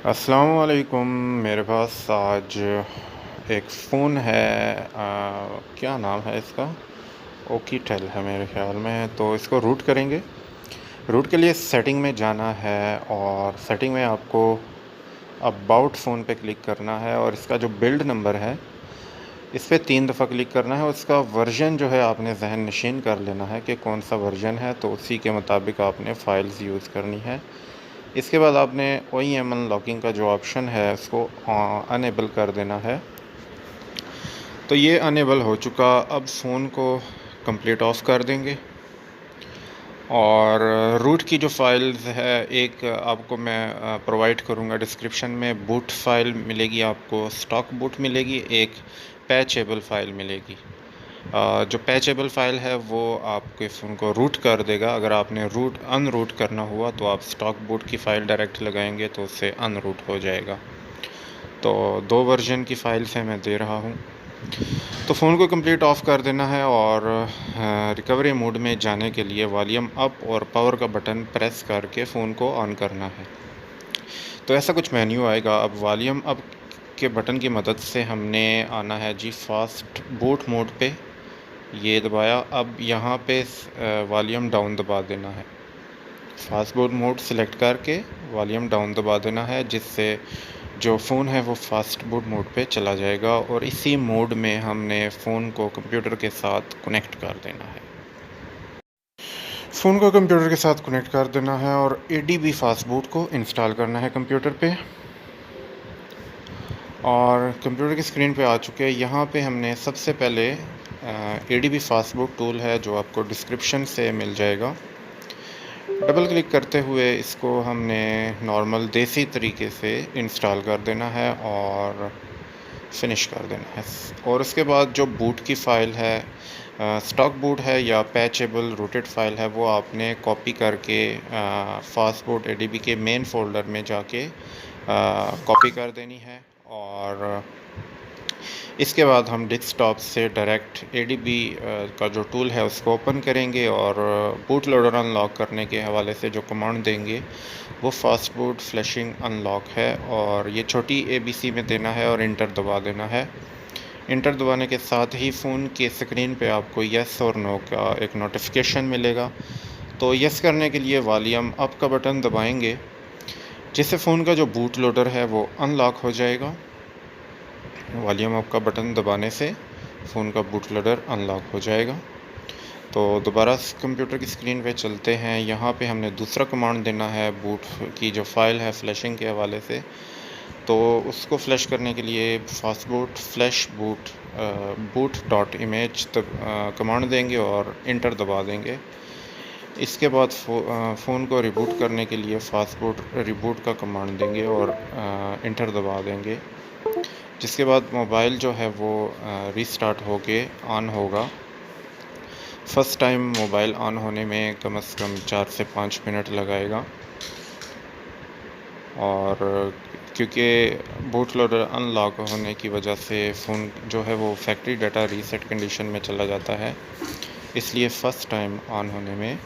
अस्सलाम वालेकुम। मेरे पास आज एक फ़ोन है। क्या नाम है इसका? ओकीटेल है मेरे ख़्याल में। तो इसको रूट करेंगे। रूट के लिए सेटिंग में जाना है और सेटिंग में आपको अबाउट फ़ोन पे क्लिक करना है और इसका जो बिल्ड नंबर है इस पे 3 दफ़ा क्लिक करना है और इसका वर्ज़न जो है आपने ज़हन नशीन कर लेना है कि कौन-सा वर्ज़न है, तो उसी के मुताबिक आपने फ़ाइल्स यूज़ करनी है। इसके बाद आपने OEM अनलॉकिंग का जो ऑप्शन है उसको अनेबल कर देना है। तो ये अनेबल हो चुका। अब फ़ोन को कंप्लीट ऑफ़ कर देंगे और रूट की जो फ़ाइल्स है एक आपको मैं प्रोवाइड करूँगा डिस्क्रिप्शन में। बूट फ़ाइल मिलेगी आपको, स्टॉक बूट मिलेगी, एक पैचेबल फ़ाइल मिलेगी। जो पैचेबल फ़ाइल है वो आपके फ़ोन को रूट कर देगा। अगर आपने अनरूट करना हुआ तो आप स्टॉक बूट की फ़ाइल डायरेक्ट लगाएंगे तो उससे अनरूट हो जाएगा। तो 2 वर्ज़न की फ़ाइल्स हैं मैं दे रहा हूँ। तो फ़ोन को कंप्लीट ऑफ़ कर देना है और रिकवरी मोड में जाने के लिए वॉल्यूम अप और पावर का बटन प्रेस करके फ़ोन को ऑन करना है। तो ऐसा कुछ मेन्यू आएगा। अब वॉल्यूम अप के बटन की मदद से हमने आना है जी फ़ास्ट बूट मोड पे। ये दबाया। अब यहाँ पे वॉल्यूम डाउन दबा देना है। फ़ास्ट बूट मोड सेलेक्ट करके वॉल्यूम डाउन दबा देना है, जिससे जो फ़ोन है वो फ़ास्ट बूट मोड पे चला जाएगा और इसी मोड में हमने फ़ोन को कंप्यूटर के साथ कनेक्ट कर देना है। फ़ोन को कंप्यूटर के साथ कनेक्ट कर देना है और ADB फ़ास्ट बूट को इंस्टॉल करना है कंप्यूटर पे। और कंप्यूटर की स्क्रीन पे आ चुके हैं। यहाँ पे हमने सबसे पहले ADB फ़ास्ट बूट टूल है जो आपको डिस्क्रिप्शन से मिल जाएगा। डबल क्लिक करते हुए इसको हमने नॉर्मल देसी तरीके से इंस्टॉल कर देना है और फिनिश कर देना है। और उसके बाद जो बूट की फ़ाइल है, स्टॉक बूट है या पैचेबल रूटेड फ़ाइल है, वो आपने कॉपी करके फ़ास्ट बूट ADB के मेन फ़ोल्डर में जाके कॉपी कर देनी है। और इसके बाद हम डेस्कटॉप से डायरेक्ट ADB का जो टूल है उसको ओपन करेंगे और बूट लोडर अनलॉक करने के हवाले से जो कमांड देंगे वो फ़ास्ट बूट फ्लैशिंग अनलॉक है और ये छोटी ABC में देना है और इंटर दबा देना है। इंटर दबाने के साथ ही फ़ोन के स्क्रीन पे आपको येस और नो का एक नोटिफिकेशन मिलेगा। तो येस करने के लिए वॉल्यूम अप का बटन दबाएंगे, जिससे फ़ोन का जो बूट लोडर है वो अनलॉक हो जाएगा। वॉल्यूम अप का बटन दबाने से फ़ोन का बूट लोडर अनलॉक हो जाएगा। तो दोबारा कंप्यूटर की स्क्रीन पे चलते हैं। यहाँ पे हमने दूसरा कमांड देना है बूट की जो फ़ाइल है फ्लैशिंग के हवाले से। तो उसको फ्लैश करने के लिए fast boot flash boot dot image command देंगे और इंटर दबा देंगे। इसके बाद फ़ोन को रिबूट करने के लिए फ़ास्ट बूट रिबूट का कमांड देंगे और इंटर दबा देंगे। जिसके बाद मोबाइल जो है वो रीस्टार्ट होके ऑन होगा। फ़र्स्ट टाइम मोबाइल ऑन होने में कम से कम 4 से 5 मिनट लगाएगा। और क्योंकि बूट लोडर अनलॉक होने की वजह से फ़ोन जो है वो फैक्ट्री डाटा रीसेट कंडीशन में चला जाता है, इसलिए फ़र्स्ट टाइम ऑन होने में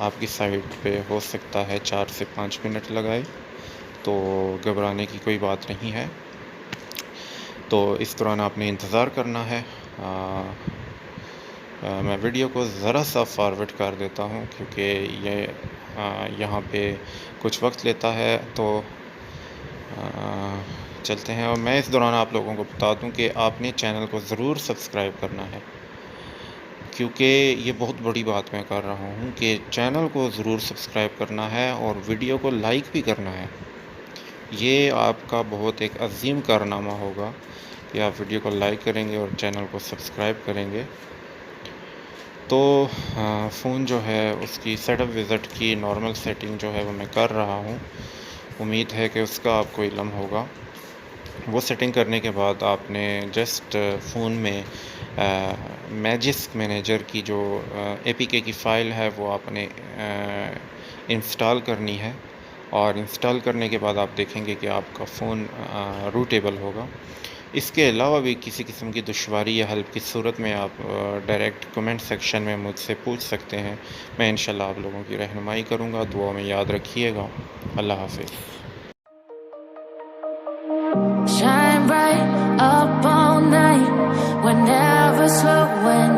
आपकी साइट पे हो सकता है 4 से 5 मिनट लगाए। तो घबराने की कोई बात नहीं है। तो इस दौरान आपने इंतज़ार करना है। मैं वीडियो को ज़रा सा फॉरवर्ड कर देता हूँ क्योंकि ये यहाँ पे कुछ वक्त लेता है। तो चलते हैं और मैं इस दौरान आप लोगों को बता दूँ कि आपने चैनल को ज़रूर सब्सक्राइब करना है, क्योंकि ये बहुत बड़ी बात मैं कर रहा हूँ कि चैनल को ज़रूर सब्सक्राइब करना है और वीडियो को लाइक भी करना है। ये आपका बहुत एक अज़ीम कारनामा होगा कि आप वीडियो को लाइक करेंगे और चैनल को सब्सक्राइब करेंगे। तो फ़ोन जो है उसकी सेटअप विज़िट की नॉर्मल सेटिंग जो है वो मैं कर रहा हूँ। उम्मीद है कि उसका आपको इल्म होगा। वो सेटिंग करने के बाद आपने जस्ट फ़ोन में मैजिस्क मैनेजर की जो APK की फ़ाइल है वो आपने इंस्टॉल करनी है। और इंस्टॉल करने के बाद आप देखेंगे कि आपका फ़ोन रूटेबल होगा। इसके अलावा भी किसी किस्म की दुश्वारी या हेल्प की सूरत में आप डायरेक्ट कमेंट सेक्शन में मुझसे पूछ सकते हैं। मैं इंशाल्लाह आप लोगों की रहनुमाई करूँगा। दुआ में याद रखिएगा। अल्लाह हाफ़िज़। Shine bright up all night. We're never slowing